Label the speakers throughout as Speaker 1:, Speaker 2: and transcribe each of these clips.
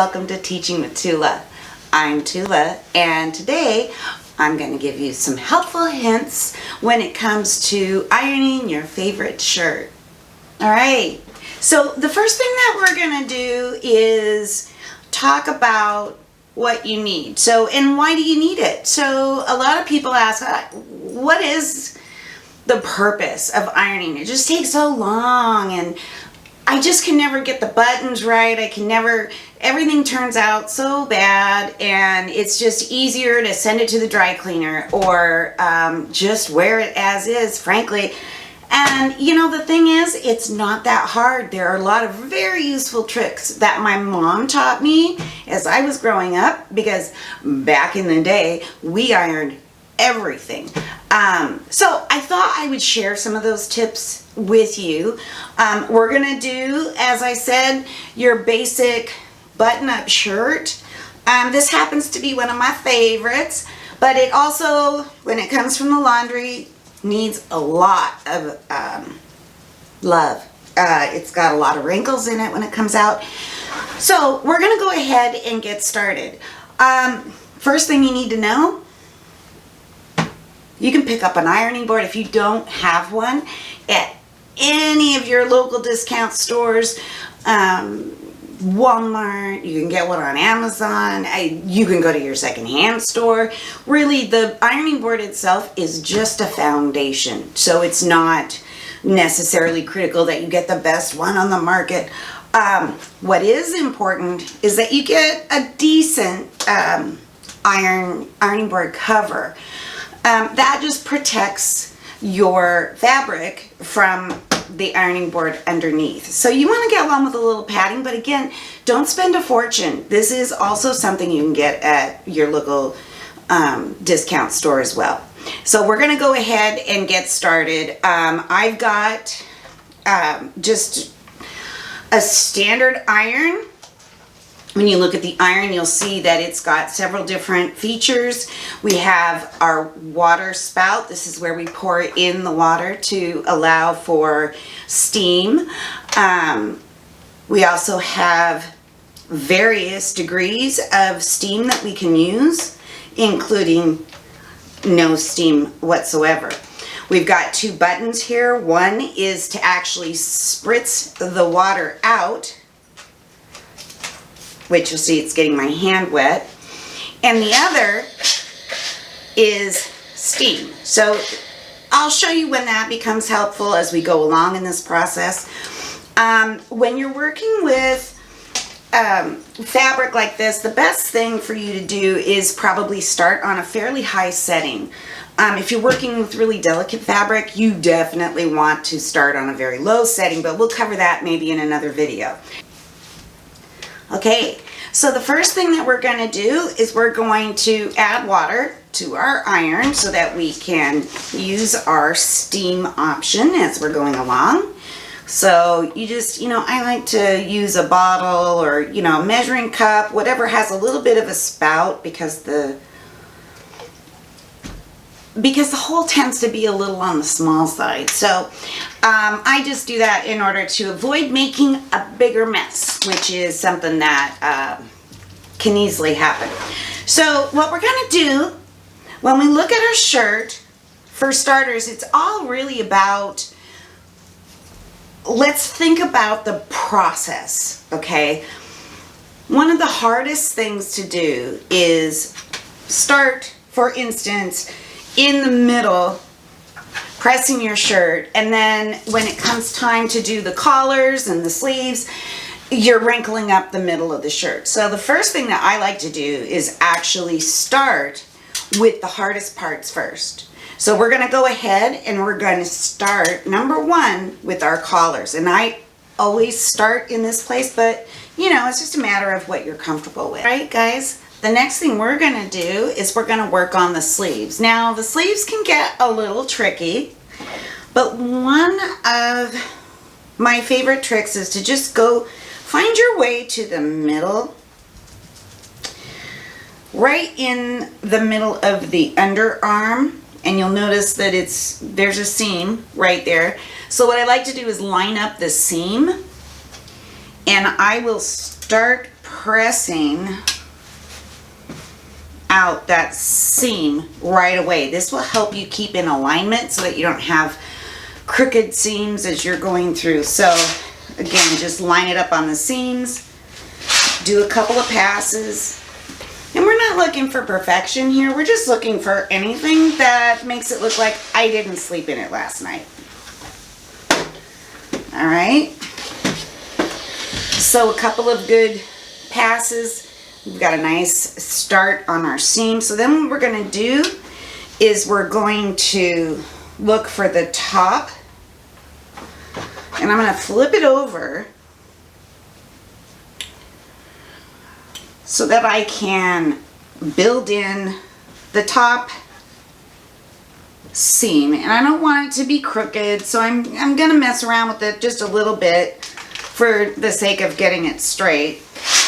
Speaker 1: Welcome to Teaching with Tula. I'm Tula, and today I'm going to give you some helpful hints when it comes to ironing your favorite shirt. Alright, so the first thing that we're going to do is talk about what you need. And why do you need it? So a lot of people ask, what is the purpose of ironing? It just takes so long, and I just can never get the buttons right. Everything turns out so bad, and it's just easier to send it to the dry cleaner or just wear it as is, frankly. And you know, the thing is, it's not that hard. There are a lot of very useful tricks that my mom taught me as I was growing up, because back in the day, we ironed everything. So I thought I would share some of those tips with you. We're gonna do, as I said, your basic button-up shirt. This happens to be one of my favorites, but it also, when it comes from the laundry, needs a lot of love. It's got a lot of wrinkles in it when it comes out. So we're gonna go ahead and get started. First thing you need to know, you can pick up an ironing board if you don't have one at any of your local discount stores. Walmart, you can get one on Amazon, you can go to your secondhand store. Really, the ironing board itself is just a foundation, so it's not necessarily critical that you get the best one on the market. What is important is that you get a decent ironing board cover. That just protects your fabric from the ironing board underneath. So you want to get one with a little padding, but again, don't spend a fortune. This is also something you can get at your local discount store as well. So we're going to go ahead and get started. I've got just a standard iron. When you look at the iron, you'll see that it's got several different features. We have our water spout. This is where we pour in the water to allow for steam. We also have various degrees of steam that we can use, including no steam whatsoever. We've got two buttons here. One is to actually spritz the water out, which you'll see it's getting my hand wet, and the other is steam. So I'll show you when that becomes helpful as we go along in this process. When you're working with fabric like this, the best thing for you to do is probably start on a fairly high setting. If you're working with really delicate fabric, you definitely want to start on a very low setting, but we'll cover that maybe in another video. Okay, so the first thing that we're going to do is we're going to add water to our iron so that we can use our steam option as we're going along. So you just, I like to use a bottle or, a measuring cup, whatever has a little bit of a spout, because the hole tends to be a little on the small side. So I just do that in order to avoid making a bigger mess, which is something that can easily happen. So what we're going to do when we look at our shirt, for starters, it's all really about, let's think about the process, okay? One of the hardest things to do is start, for instance, in the middle, pressing your shirt, and then when it comes time to do the collars and the sleeves, you're wrinkling up the middle of the shirt. So the first thing that I like to do is actually start with the hardest parts first. So we're going to go ahead and we're going to start, number one, with our collars. And I always start in this place, but it's just a matter of what you're comfortable with. All right, guys? The next thing we're going to do is we're going to work on the sleeves. Now, the sleeves can get a little tricky, but one of my favorite tricks is to just find your way to the middle, right in the middle of the underarm, and you'll notice that there's a seam right there. So what I like to do is line up the seam, and I will start pressing out that seam right away. This will help you keep in alignment so that you don't have crooked seams as you're going through. So again, just line it up on the seams, do a couple of passes. And we're not looking for perfection here. We're just looking for anything that makes it look like I didn't sleep in it last night. All right. So a couple of good passes. We've got a nice start on our seam. So then what we're going to do is we're going to look for the top. And I'm going to flip it over so that I can build in the top seam. And I don't want it to be crooked, so I'm going to mess around with it just a little bit for the sake of getting it straight.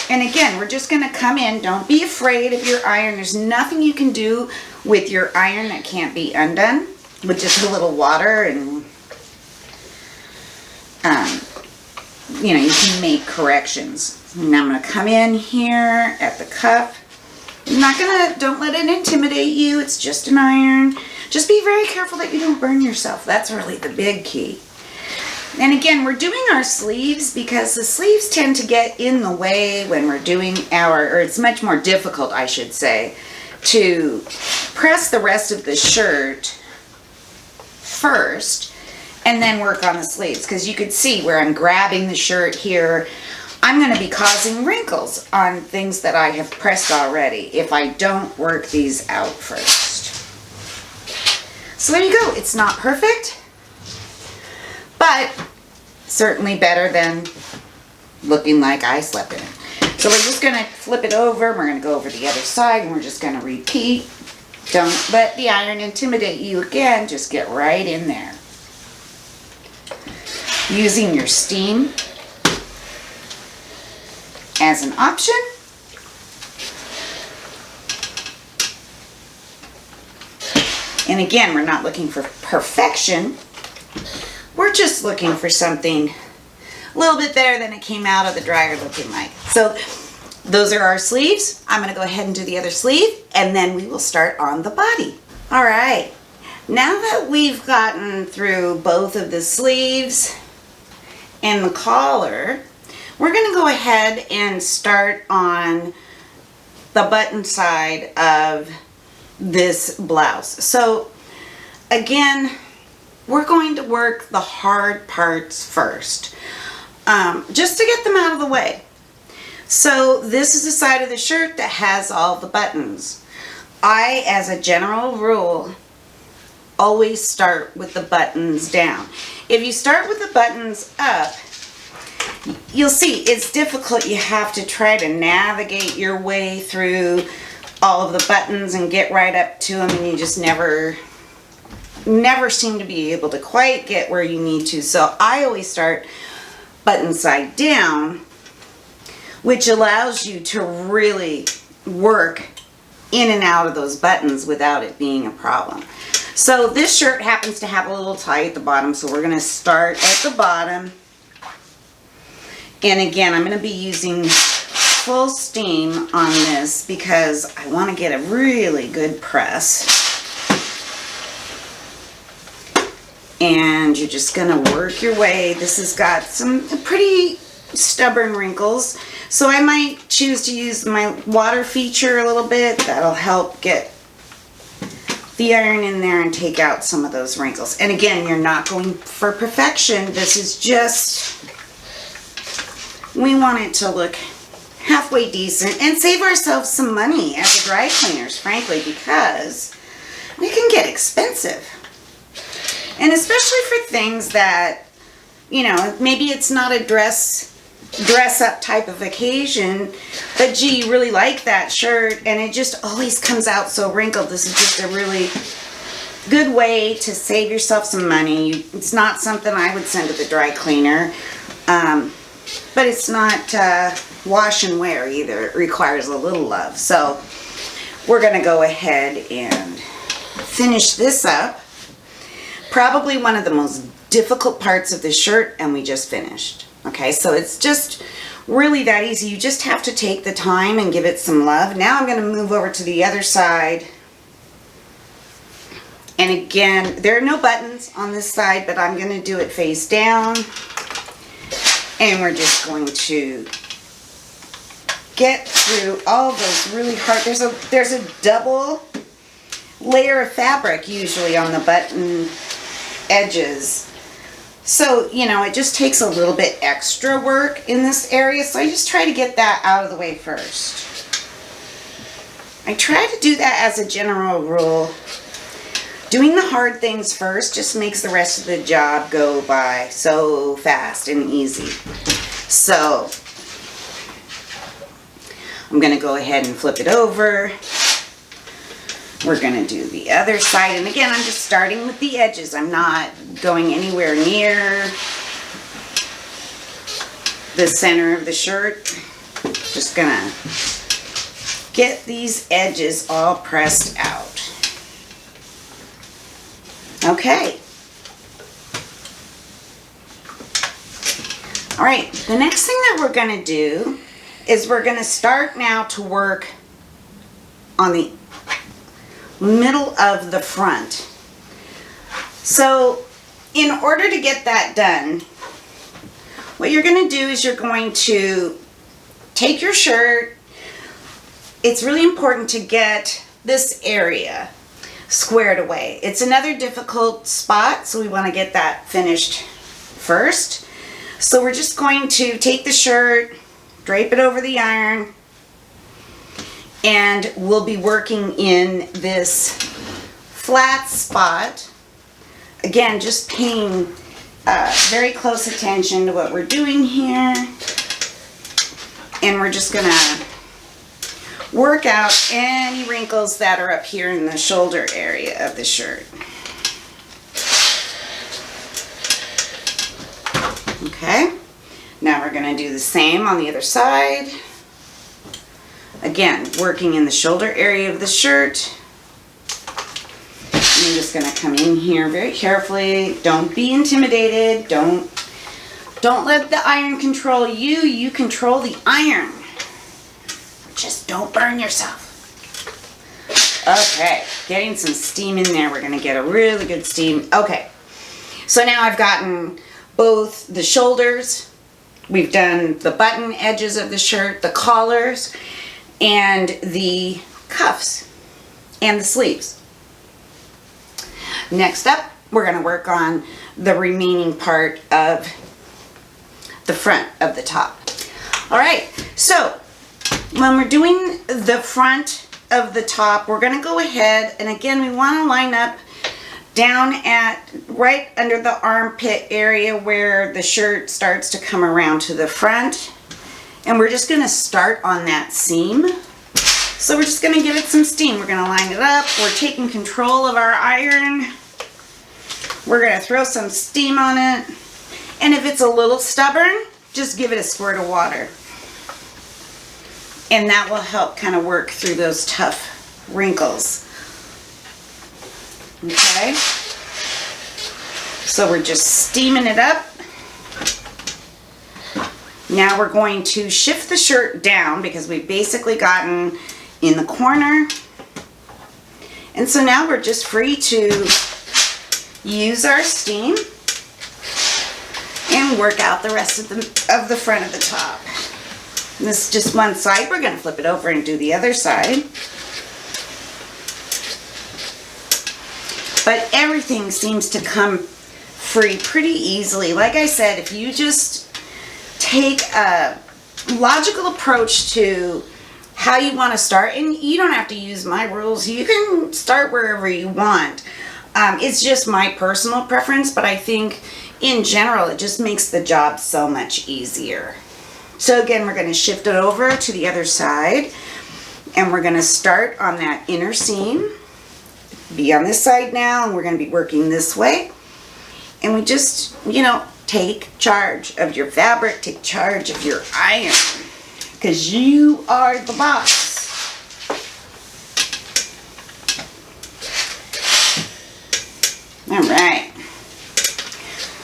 Speaker 1: And again, we're just going to come in. Don't be afraid of your iron. There's nothing you can do with your iron that can't be undone with just a little water, and you know, you can make corrections. And I'm going to come in here at the cuff. Don't let it intimidate you. It's just an iron. Just be very careful that you don't burn yourself. That's really the big key. And again, we're doing our sleeves because the sleeves tend to get in the way when we're doing or it's much more difficult, I should say, to press the rest of the shirt first and then work on the sleeves. Because you could see where I'm grabbing the shirt here, I'm going to be causing wrinkles on things that I have pressed already if I don't work these out first. So there you go. It's not perfect, but certainly better than looking like I slept in it. So we're just going to flip it over. We're going to go over to the other side, and we're just going to repeat. Don't let the iron intimidate you again. Just get right in there. Using your steam as an option. And again, we're not looking for perfection. We're just looking for something a little bit better than it came out of the dryer looking like. So those are our sleeves. I'm going to go ahead and do the other sleeve, and then we will start on the body. All right. Now that we've gotten through both of the sleeves and the collar, we're going to go ahead and start on the button side of this blouse. So again, we're going to work the hard parts first, just to get them out of the way. So this is the side of the shirt that has all the buttons. I, as a general rule, always start with the buttons down. If you start with the buttons up, you'll see it's difficult. You have to try to navigate your way through all of the buttons and get right up to them, and you just never seem to be able to quite get where you need to. So I always start button side down, which allows you to really work in and out of those buttons without it being a problem. So this shirt happens to have a little tie at the bottom, so we're going to start at the bottom. And again, I'm going to be using full steam on this because I want to get a really good press. And you're just going to work your way. This has got some pretty stubborn wrinkles, so I might choose to use my water feature a little bit. That'll help get the iron in there and take out some of those wrinkles. And again, you're not going for perfection. This is just, we want it to look halfway decent and save ourselves some money as the dry cleaners, frankly, because they can get expensive. And especially for things that, you know, maybe it's not a dress up type of occasion, but gee, you really like that shirt and it just always comes out so wrinkled. This is just a really good way to save yourself some money. It's not something I would send to the dry cleaner, but it's not wash and wear either. It requires a little love. So we're going to go ahead and finish this up. Probably one of the most difficult parts of the shirt, and we just finished. Okay, so it's just really that easy. You just have to take the time and give it some love. Now I'm going to move over to the other side. And again, there are no buttons on this side, but I'm going to do it face down. And we're just going to get through all those really hard, there's a double layer of fabric usually on the button edges. So, you know, it just takes a little bit extra work in this area. So I just try to get that out of the way first. I try to do that as a general rule. Doing the hard things first just makes the rest of the job go by so fast and easy. So I'm going to go ahead and flip it over. We're going to do the other side. And again, I'm just starting with the edges. I'm not going anywhere near the center of the shirt. Just going to get these edges all pressed out. Okay. All right, the next thing that we're going to do is we're going to start now to work on the middle of the front. So in order to get that done, what you're going to do is you're going to take your shirt. It's really important to get this area squared away. It's another difficult spot, so we want to get that finished first. So we're just going to take the shirt, drape it over the iron, and we'll be working in this flat spot. Again, just paying very close attention to what we're doing here. And we're just going to work out any wrinkles that are up here in the shoulder area of the shirt. Okay, now we're going to do the same on the other side. Again, working in the shoulder area of the shirt. I'm just going to come in here very carefully. Don't be intimidated. Don't let the iron control you. You control the iron. Just don't burn yourself. Okay, getting some steam in there. We're going to get a really good steam. Okay, so now I've gotten both the shoulders. We've done the button edges of the shirt, the collars, and the cuffs, and the sleeves. Next up, we're going to work on the remaining part of the front of the top. All right, so when we're doing the front of the top, we're going to go ahead, and again, we want to line up down at right under the armpit area where the shirt starts to come around to the front. And we're just going to start on that seam. So we're just going to give it some steam. We're going to line it up. We're taking control of our iron. We're going to throw some steam on it. And if it's a little stubborn, just give it a squirt of water. And that will help kind of work through those tough wrinkles. Okay, so we're just steaming it up. Now we're going to shift the shirt down because we've basically gotten in the corner. And so now we're just free to use our steam and work out the rest of the front of the top. And this is just one side. We're going to flip it over and do the other side. But everything seems to come free pretty easily. Like I said, if you just take a logical approach to how you want to start, and you don't have to use my rules, you can start wherever you want. It's just my personal preference, but I think in general it just makes the job so much easier. So again, we're going to shift it over to the other side, and we're going to start on that inner seam. Be on this side now, and we're going to be working this way. And we just, you know, take charge of your fabric, take charge of your iron, because you are the boss. All right.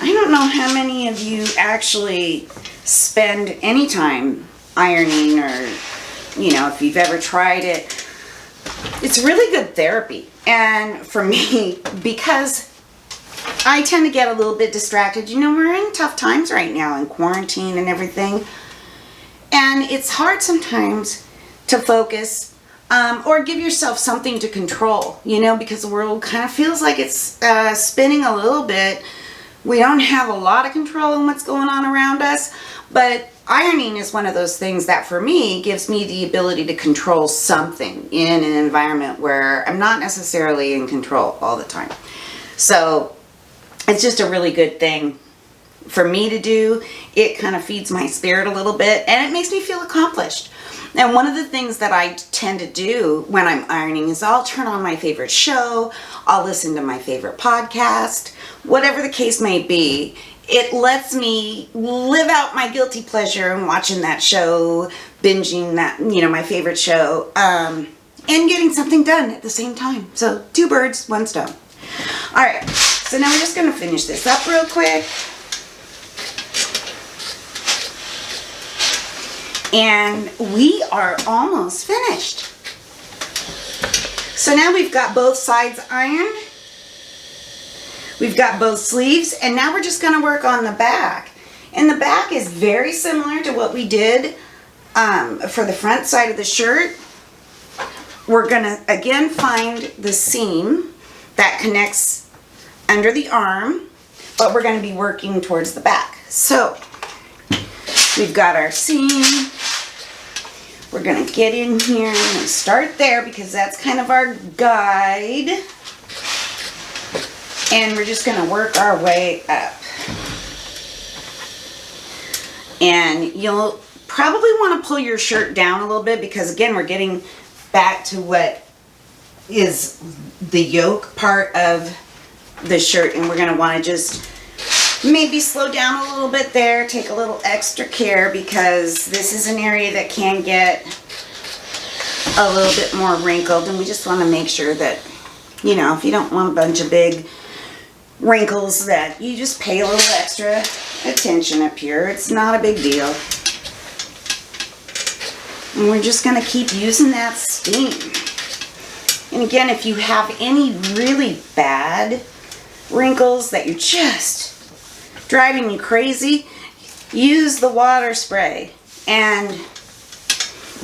Speaker 1: I don't know how many of you actually spend any time ironing, or, you know, if you've ever tried it, it's really good therapy. And for me, because I tend to get a little bit distracted. You know, we're in tough times right now in quarantine and everything. And it's hard sometimes to focus or give yourself something to control, you know, because the world kind of feels like it's spinning a little bit. We don't have a lot of control in what's going on around us, but ironing is one of those things that for me gives me the ability to control something in an environment where I'm not necessarily in control all the time. So it's just a really good thing for me to do. It kind of feeds my spirit a little bit, and it makes me feel accomplished. And one of the things that I tend to do when I'm ironing is I'll turn on my favorite show, I'll listen to my favorite podcast, whatever the case may be. It lets me live out my guilty pleasure in watching that show, binging that, you know, my favorite show, and getting something done at the same time. So 2 birds, 1 stone. All right, so now we're just going to finish this up real quick. And we are almost finished. So now we've got both sides ironed. We've got both sleeves, and now we're just going to work on the back. And the back is very similar to what we did for the front side of the shirt. We're going to again find the seam that connects under the arm, but we're going to be working towards the back. So we've got our seam. We're going to get in here and start there because that's kind of our guide. And we're just going to work our way up. And you'll probably want to pull your shirt down a little bit because, again, we're getting back to what is the yoke part of the shirt. And we're going to want to just maybe slow down a little bit there. Take a little extra care because this is an area that can get a little bit more wrinkled. And we just want to make sure that, you know, if you don't want a bunch of big wrinkles, that you just pay a little extra attention up here. It's not a big deal. And we're just going to keep using that steam. And again, if you have any really bad wrinkles that you're just driving you crazy, use the water spray. And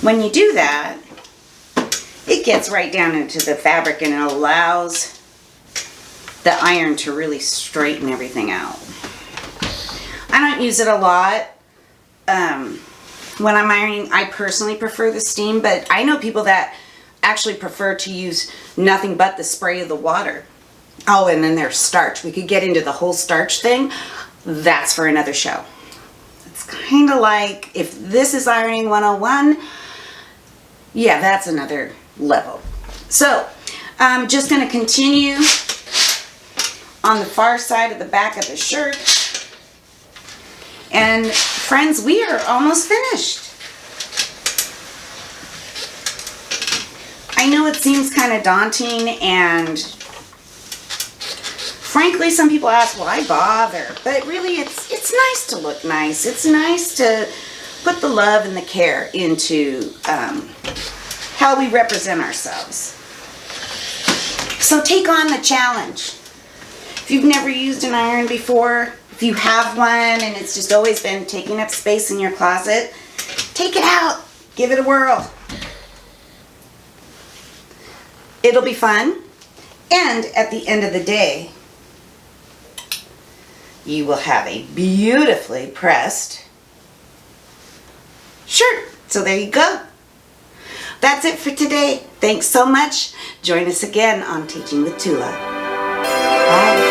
Speaker 1: when you do that, it gets right down into the fabric and it allows the iron to really straighten everything out. I don't use it a lot. When I'm ironing, I personally prefer the steam, but I know people that actually prefer to use nothing but the spray of the water. Oh, and then there's starch. We could get into the whole starch thing. That's for another show. It's kind of like, if this is ironing 101, yeah, that's another level. So, I'm just going to continue on the far side of the back of the shirt. And friends, we are almost finished. I know it seems kind of daunting, and frankly, some people ask, why bother? But really, it's nice to look nice. It's nice to put the love and the care into how we represent ourselves. So take on the challenge. If you've never used an iron before, if you have one and it's just always been taking up space in your closet, take it out. Give it a whirl. It'll be fun. And at the end of the day, you will have a beautifully pressed shirt. So there you go. That's it for today. Thanks so much. Join us again on Teaching with Tula. Bye.